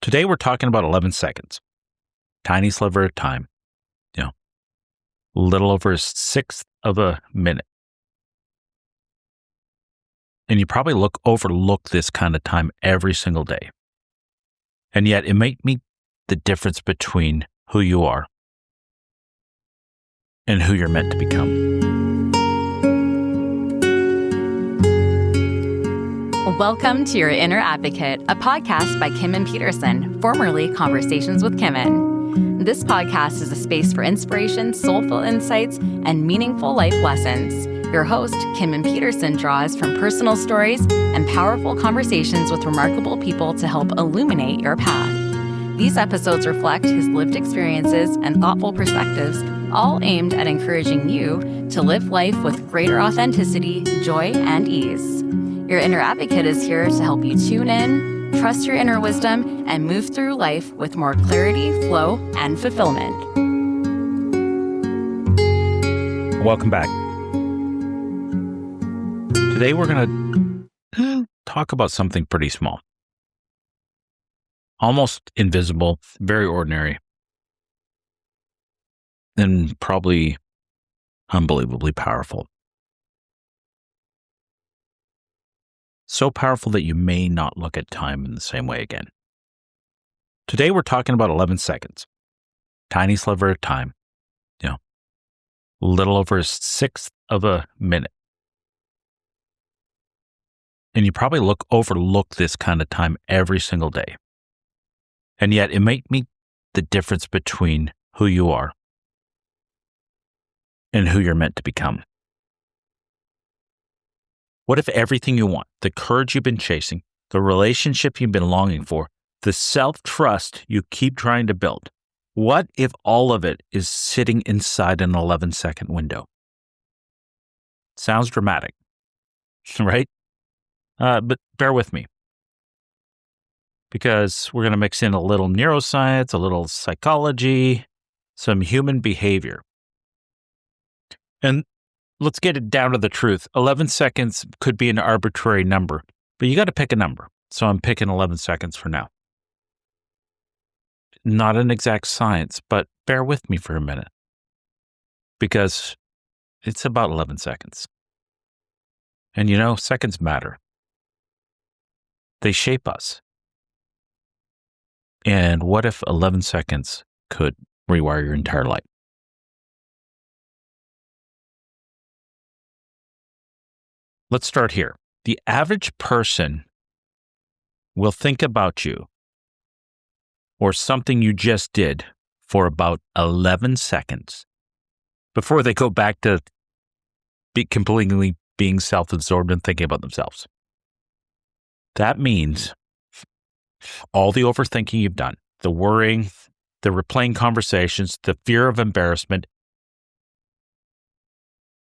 Today we're talking about 11 seconds. Tiny sliver of time. You know, a little over a sixth of a minute. And you probably overlook this kind of time every single day. And yet it might make the difference between who you are and who you're meant to become. Welcome to Your Inner Advocate, a podcast by Kimen Petersen, formerly Conversations with Kimen. This podcast is a space for inspiration, soulful insights, and meaningful life lessons. Your host, Kimen Petersen, draws from personal stories and powerful conversations with remarkable people to help illuminate your path. These episodes reflect his lived experiences and thoughtful perspectives, all aimed at encouraging you to live life with greater authenticity, joy, and ease. Your Inner Advocate is here to help you tune in, trust your inner wisdom, and move through life with more clarity, flow, and fulfillment. Welcome back. Today we're going to talk about something pretty small. Almost invisible, very ordinary, and probably unbelievably powerful. So powerful that you may not look at time in the same way again. Today we're talking about 11 seconds. Tiny sliver of time. A little over a sixth of a minute. And you probably overlook this kind of time every single day. And yet it might make the difference between who you are and who you're meant to become. What if everything you want, the courage you've been chasing, the relationship you've been longing for, the self-trust you keep trying to build, what if all of it is sitting inside an 11-second window? Sounds dramatic, right? But bear with me, because we're going to mix in a little neuroscience, a little psychology, some human behavior. And let's get it down to the truth. 11 seconds could be an arbitrary number, but you got to pick a number. So I'm picking 11 seconds for now. Not an exact science, but bear with me for a minute, because it's about 11 seconds. And seconds matter. They shape us. And what if 11 seconds could rewire your entire life? Let's start here. The average person will think about you or something you just did for about 11 seconds before they go back to completely being self-absorbed and thinking about themselves. That means all the overthinking you've done, the worrying, the replaying conversations, the fear of embarrassment,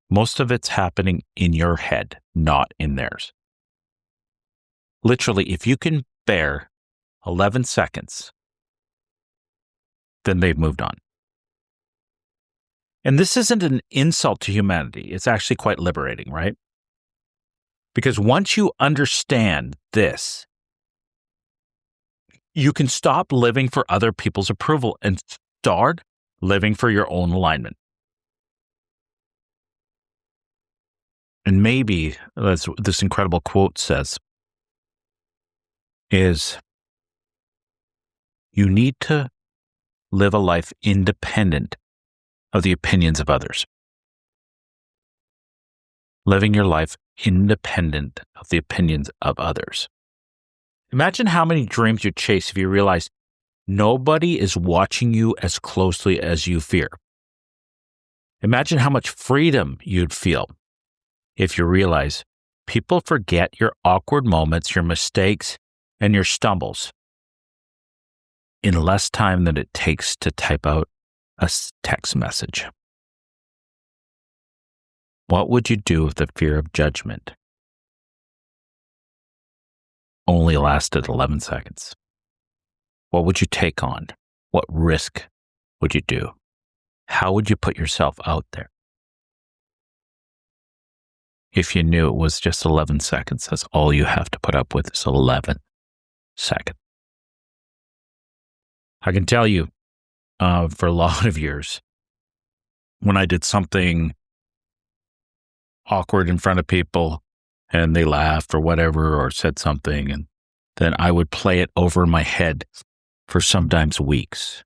most of it's happening in your head, not in theirs. Literally, if you can bear 11 seconds, then they've moved on. And this isn't an insult to humanity. It's actually quite liberating, right? Because once you understand this, you can stop living for other people's approval and start living for your own alignment. And maybe, as this incredible quote says, is you need to live a life independent of the opinions of others. Living your life independent of the opinions of others. Imagine how many dreams you'd chase if you realized nobody is watching you as closely as you fear. Imagine how much freedom you'd feel if you realize people forget your awkward moments, your mistakes, and your stumbles in less time than it takes to type out a text message. What would you do if the fear of judgment only lasted 11 seconds? What would you take on? What risk would you do? How would you put yourself out there? If you knew it was just 11 seconds, that's all you have to put up with is 11 seconds. I can tell you, for a lot of years, when I did something awkward in front of people and they laughed or whatever, or said something, and then I would play it over in my head for sometimes weeks.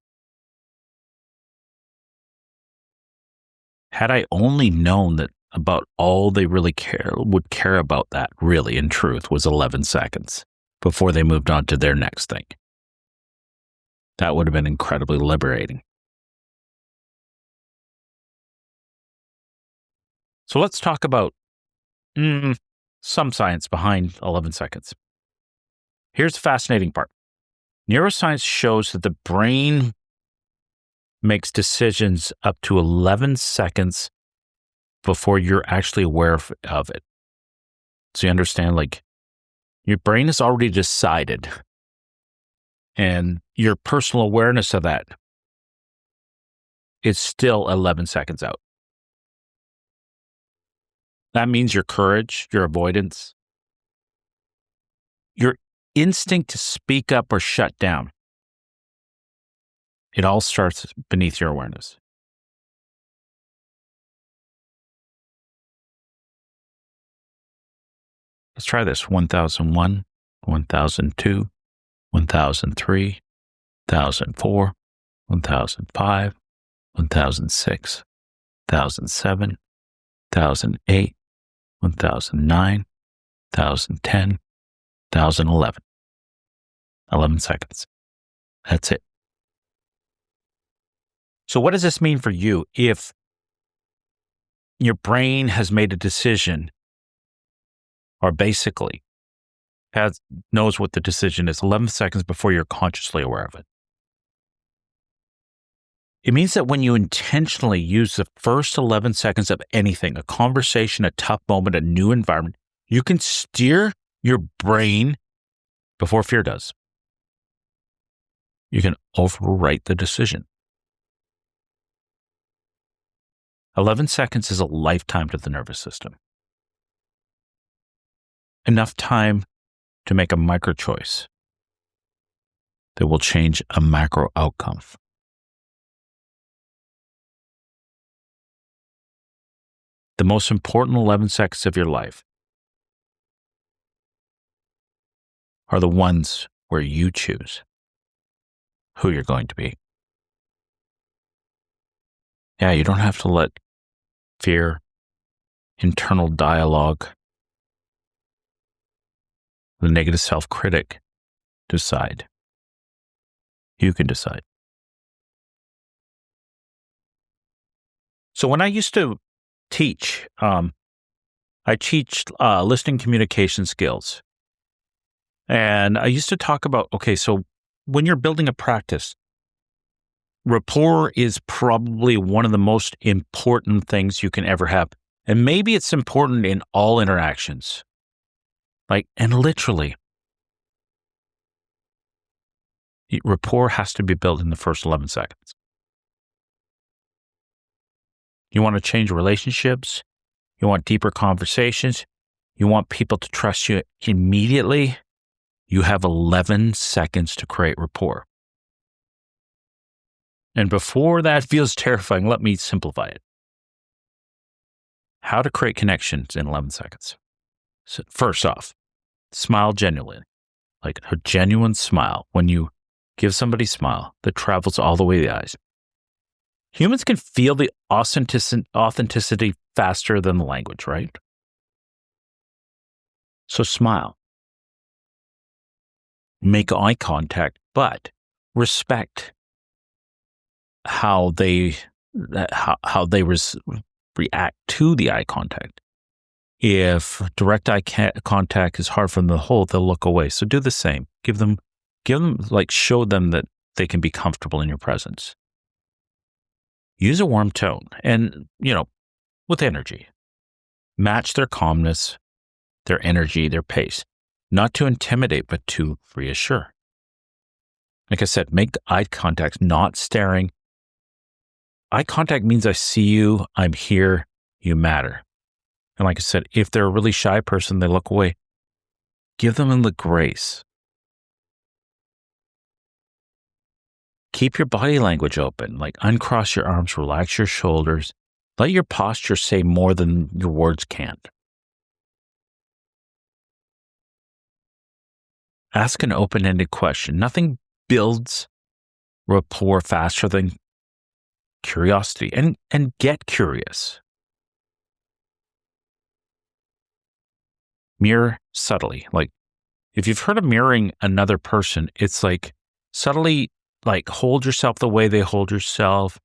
Had I only known that about all they really would care about that, really, in truth, was 11 seconds before they moved on to their next thing. That would have been incredibly liberating. So let's talk about some science behind 11 seconds. Here's the fascinating part. Neuroscience shows that the brain makes decisions up to 11 seconds before you're actually aware of it. So you understand, like, your brain has already decided, and your personal awareness of that is still 11 seconds out. That means your courage, your avoidance, your instinct to speak up or shut down. It all starts beneath your awareness. Let's try this. 1001, 1002, 1003, 1004, 1005, 1006, 1007, 1008, 1009, 1010, 1011. 11 seconds. That's it. So what does this mean for you if your brain has made a decision, or basically knows what the decision is 11 seconds before you're consciously aware of it? It means that when you intentionally use the first 11 seconds of anything, a conversation, a tough moment, a new environment, you can steer your brain before fear does. You can overwrite the decision. 11 seconds is a lifetime to the nervous system. Enough time to make a micro choice that will change a macro outcome. The most important 11 seconds of your life are the ones where you choose who you're going to be. Yeah, you don't have to let fear, internal dialogue, the negative self-critic decide. You can decide. So when I used to teach, I teach listening communication skills. And I used to talk about, okay, so when you're building a practice, rapport is probably one of the most important things you can ever have. And maybe it's important in all interactions. And literally, rapport has to be built in the first 11 seconds. You want to change relationships. You want deeper conversations. You want people to trust you immediately. You have 11 seconds to create rapport. And before that feels terrifying, let me simplify it. How to create connections in 11 seconds. So first off, smile genuinely, like a genuine smile. When you give somebody a smile that travels all the way to the eyes. Humans can feel the authenticity faster than the language, right? So smile. Make eye contact, but respect how they react to the eye contact. If direct eye contact is hard for them to hold, they'll look away. So do the same. Give them, show them that they can be comfortable in your presence. Use a warm tone and, with energy. Match their calmness, their energy, their pace. Not to intimidate, but to reassure. Like I said, make eye contact, not staring. Eye contact means I see you, I'm here, you matter. And like I said, if they're a really shy person, they look away. Give them the grace. Keep your body language open, like uncross your arms, relax your shoulders. Let your posture say more than your words can. Ask an open-ended question. Nothing builds rapport faster than curiosity, and get curious. Mirror subtly. Like if you've heard of mirroring another person, it's like subtly like hold yourself the way they hold yourself,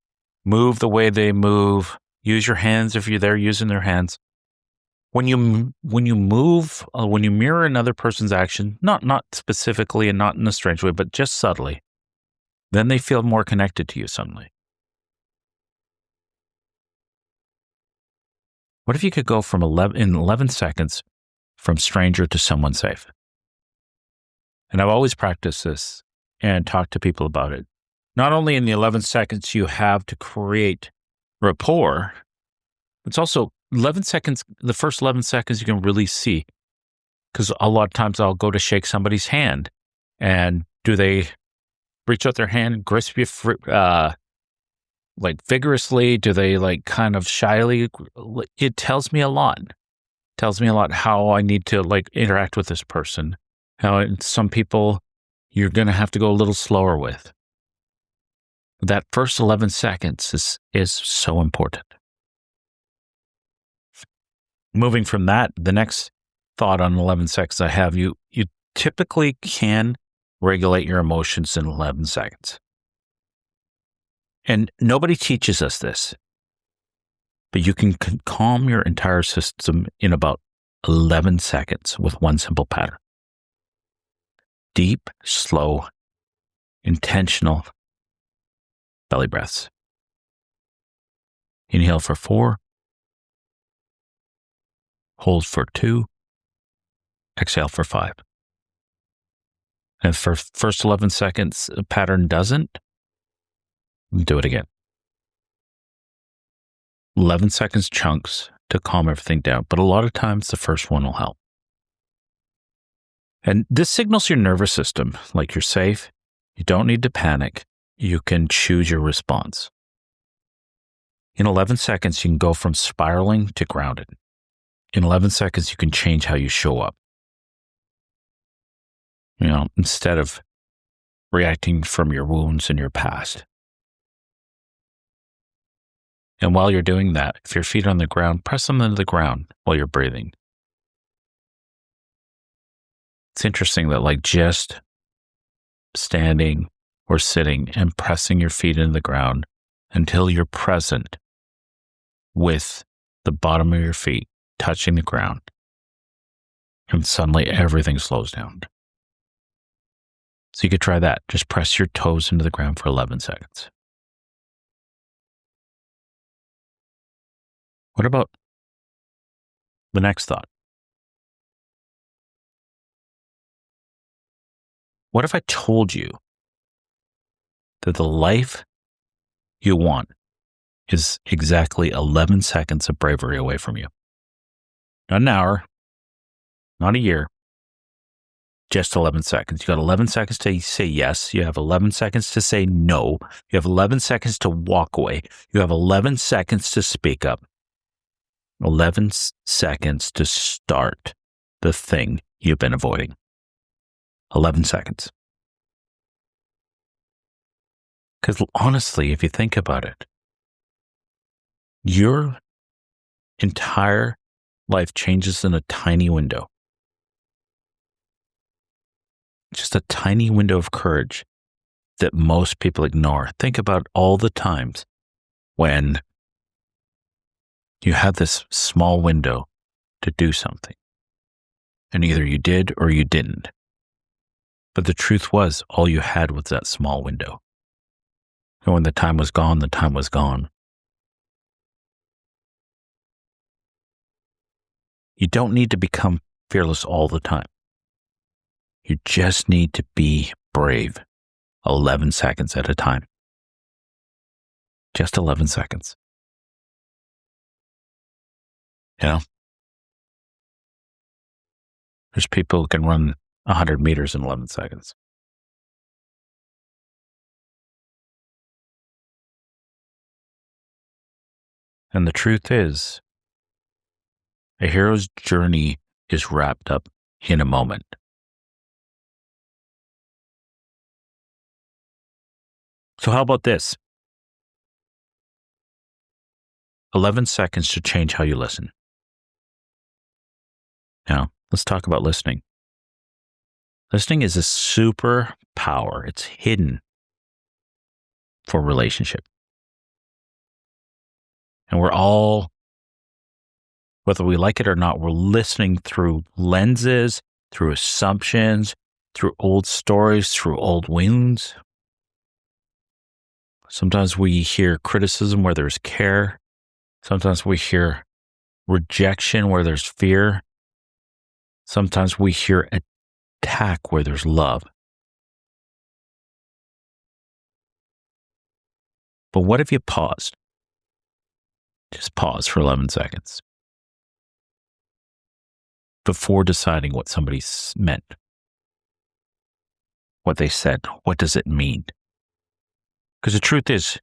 move the way they move, use your hands if you're there using their hands. When you move, when you mirror another person's action, not specifically and not in a strange way, but just subtly, then they feel more connected to you suddenly. What if you could go from 11 seconds from stranger to someone safe? And I've always practiced this and talked to people about it. Not only in the 11 seconds you have to create rapport, it's also 11 seconds, the first 11 seconds you can really see. Because a lot of times I'll go to shake somebody's hand, and do they reach out their hand, grasp you like vigorously? Do they like kind of shyly? It tells me a lot. Tells me a lot how I need to like interact with this person. How some people you're going to have to go a little slower with. That first 11 seconds is so important. Moving from that, the next thought on 11 seconds I have, you typically can regulate your emotions in 11 seconds. And nobody teaches us this, but you can calm your entire system in about 11 seconds with one simple pattern. Deep, slow, intentional belly breaths. Inhale for 4, hold for 2, exhale for 5. And if for first 11 seconds a pattern doesn't, do it again. 11 seconds chunks to calm everything down, but a lot of times the first one will help. And this signals your nervous system, like you're safe, you don't need to panic, you can choose your response. In 11 seconds, you can go from spiraling to grounded. In 11 seconds, you can change how you show up. Instead of reacting from your wounds in your past. And while you're doing that, if your feet are on the ground, press them into the ground while you're breathing. It's interesting that like just standing or sitting and pressing your feet into the ground until you're present with the bottom of your feet touching the ground, and suddenly everything slows down. So you could try that. Just press your toes into the ground for 11 seconds. What about the next thought? What if I told you that the life you want is exactly 11 seconds of bravery away from you? Not an hour, not a year, just 11 seconds. You got 11 seconds to say yes. You have 11 seconds to say no. You have 11 seconds to walk away. You have 11 seconds to speak up. 11 seconds to start the thing you've been avoiding. 11 seconds. Because honestly, if you think about it, your entire life changes in a tiny window. Just a tiny window of courage that most people ignore. Think about all the times when you had this small window to do something, and either you did or you didn't. But the truth was, all you had was that small window. And when the time was gone, the time was gone. You don't need to become fearless all the time. You just need to be brave 11 seconds at a time. Just 11 seconds. There's people who can run 100 meters in 11 seconds. And the truth is, a hero's journey is wrapped up in a moment. So how about this? 11 seconds to change how you listen. Now, let's talk about listening. Listening is a superpower. It's hidden for relationship. And we're all, whether we like it or not, we're listening through lenses, through assumptions, through old stories, through old wounds. Sometimes we hear criticism where there's care. Sometimes we hear rejection where there's fear. Sometimes we hear attack where there's love. But what if you paused? Just pause for 11 seconds before deciding what somebody meant, what they said. What does it mean? Because the truth is,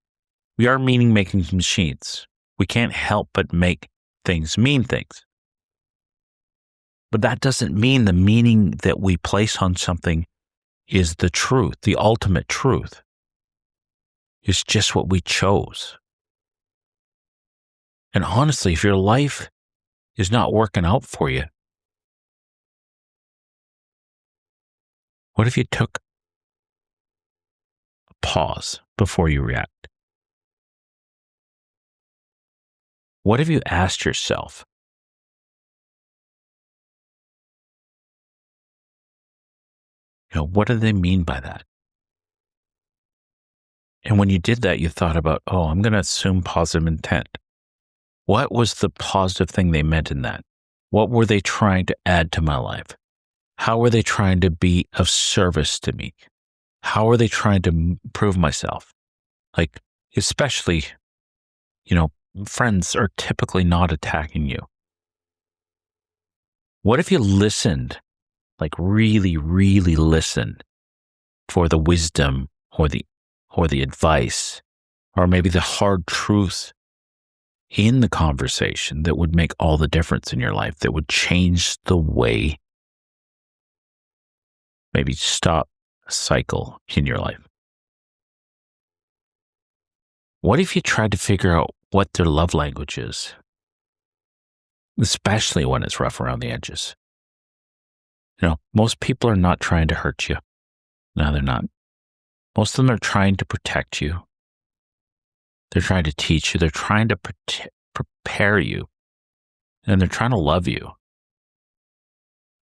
we are meaning-making machines. We can't help but make things mean things. But that doesn't mean the meaning that we place on something is the truth, the ultimate truth. It's just what we chose. And honestly, if your life is not working out for you, what if you took a pause before you react? What if you asked yourself, what do they mean by that? And when you did that, you thought about, I'm going to assume positive intent. What was the positive thing they meant in that? What were they trying to add to my life? How were they trying to be of service to me? How are they trying to improve myself? Like, especially, friends are typically not attacking you. What if you listened, like really, really listened for the wisdom or the advice, or maybe the hard truth in the conversation that would make all the difference in your life, that would change the way, maybe stop a cycle in your life? What if you tried to figure out what their love language is, especially when it's rough around the edges? Most people are not trying to hurt you. No, they're not. Most of them are trying to protect you. They're trying to teach you. They're trying to prepare you. And they're trying to love you.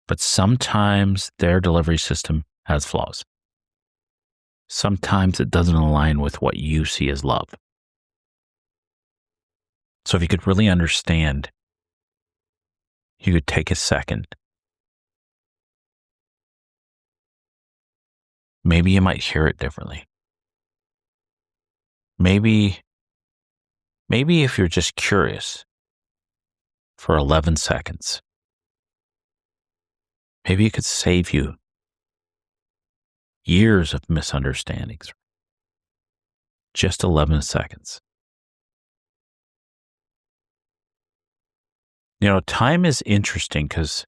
But sometimes their delivery system has flaws. Sometimes it doesn't align with what you see as love. So if you could really understand, you could take a second. Maybe you might hear it differently. Maybe if you're just curious for 11 seconds, maybe it could save you years of misunderstandings. Just 11 seconds. Time is interesting because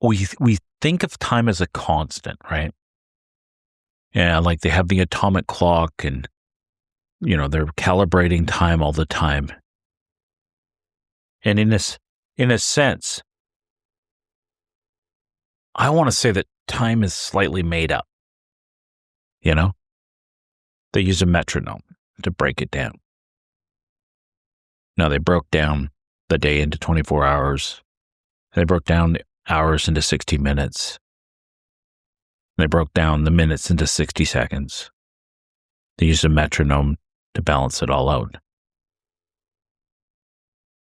we think of time as a constant, right? Yeah, like they have the atomic clock and, they're calibrating time all the time. And in a sense, I want to say that time is slightly made up. They use a metronome to break it down. Now, they broke down the day into 24 hours. They broke down the hours into 60 minutes. They broke down the minutes into 60 seconds. They used a metronome to balance it all out.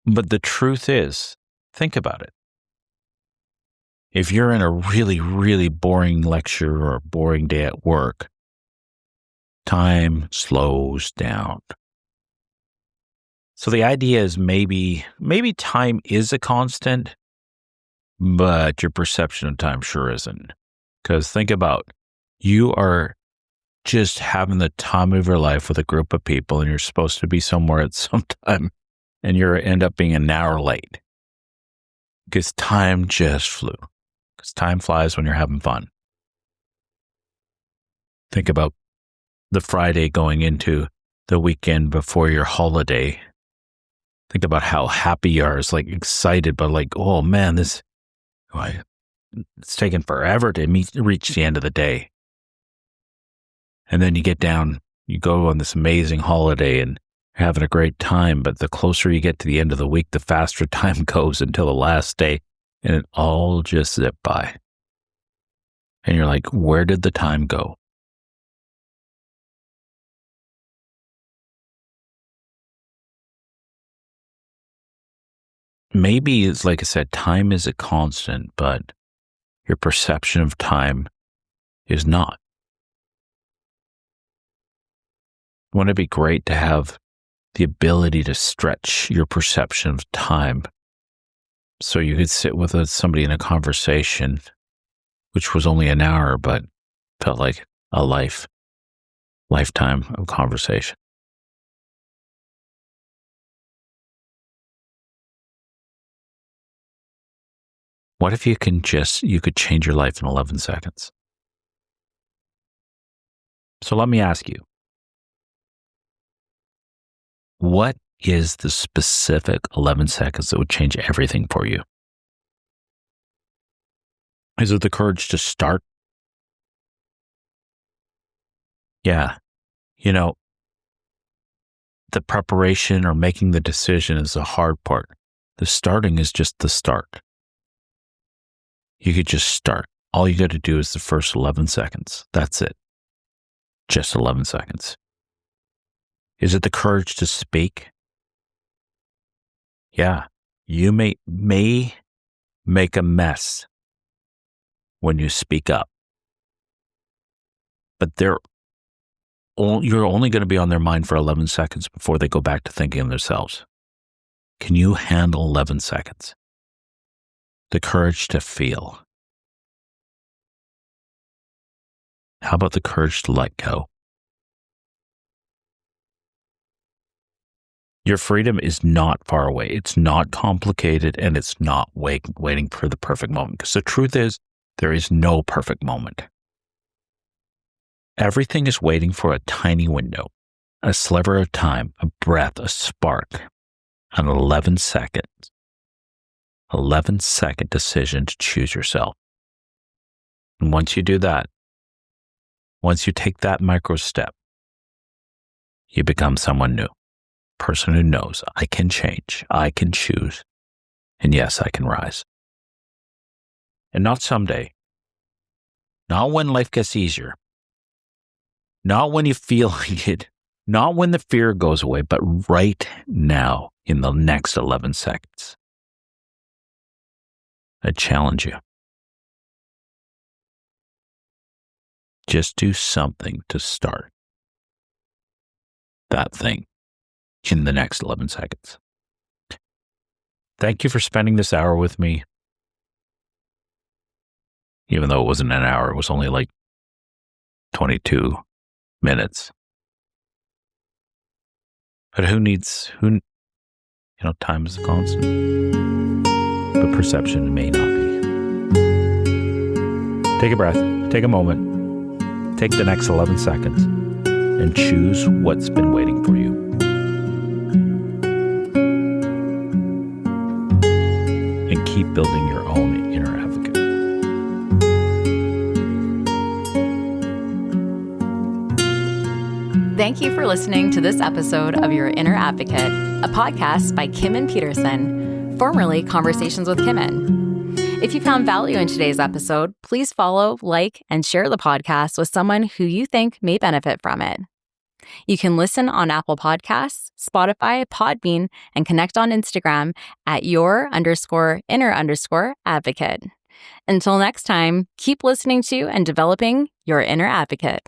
But the truth is, think about it. If you're in a really, really boring lecture or a boring day at work, time slows down. So the idea is maybe time is a constant, but your perception of time sure isn't. Because think about, you are just having the time of your life with a group of people and you're supposed to be somewhere at some time and you end up being an hour late because time just flew. Because time flies when you're having fun. Think about the Friday going into the weekend before your holiday. Think about how happy you are. It's like excited, but like, oh man, it's taken forever to reach the end of the day. And then you get down, you go on this amazing holiday and you're having a great time. But the closer you get to the end of the week, the faster time goes until the last day. And it all just zipped by. And you're like, where did the time go? Maybe it's like I said, time is a constant, but your perception of time is not. Wouldn't it be great to have the ability to stretch your perception of time so you could sit with somebody in a conversation, which was only an hour, but felt like a lifetime of conversation? What if you could change your life in 11 seconds? So let me ask you, what is the specific 11 seconds that would change everything for you? Is it the courage to start? Yeah. The preparation or making the decision is the hard part. The starting is just the start. You could just start. All you got to do is the first 11 seconds. That's it. Just 11 seconds. Is it the courage to speak? Yeah. You may make a mess when you speak up, but you're only going to be on their mind for 11 seconds before they go back to thinking of themselves. Can you handle 11 seconds? The courage to feel. How about the courage to let go? Your freedom is not far away. It's not complicated, and it's not waiting for the perfect moment. Because the truth is, there is no perfect moment. Everything is waiting for a tiny window, a sliver of time, a breath, a spark, an 11-second decision to choose yourself. And once you do that, once you take that micro step, you become someone new. Person who knows I can change, I can choose, and yes, I can rise. And not someday, not when life gets easier, not when you feel like it, not when the fear goes away, but right now in the next 11 seconds. I challenge you. Just do something to start that thing in the next 11 seconds. Thank you for spending this hour with me. Even though it wasn't an hour, it was only like 22 minutes. But time is a constant, but perception may not be. Take a breath, take a moment, take the next 11 seconds, and choose what's been waiting for you. And keep building your own inner advocate. Thank you for listening to this episode of Your Inner Advocate, a podcast by Kimen Petersen, formerly Conversations with Kimen. If you found value in today's episode, please follow, like, and share the podcast with someone who you think may benefit from it. You can listen on Apple Podcasts, Spotify, Podbean, and connect on Instagram at your_inner_advocate. Until next time, keep listening to and developing your inner advocate.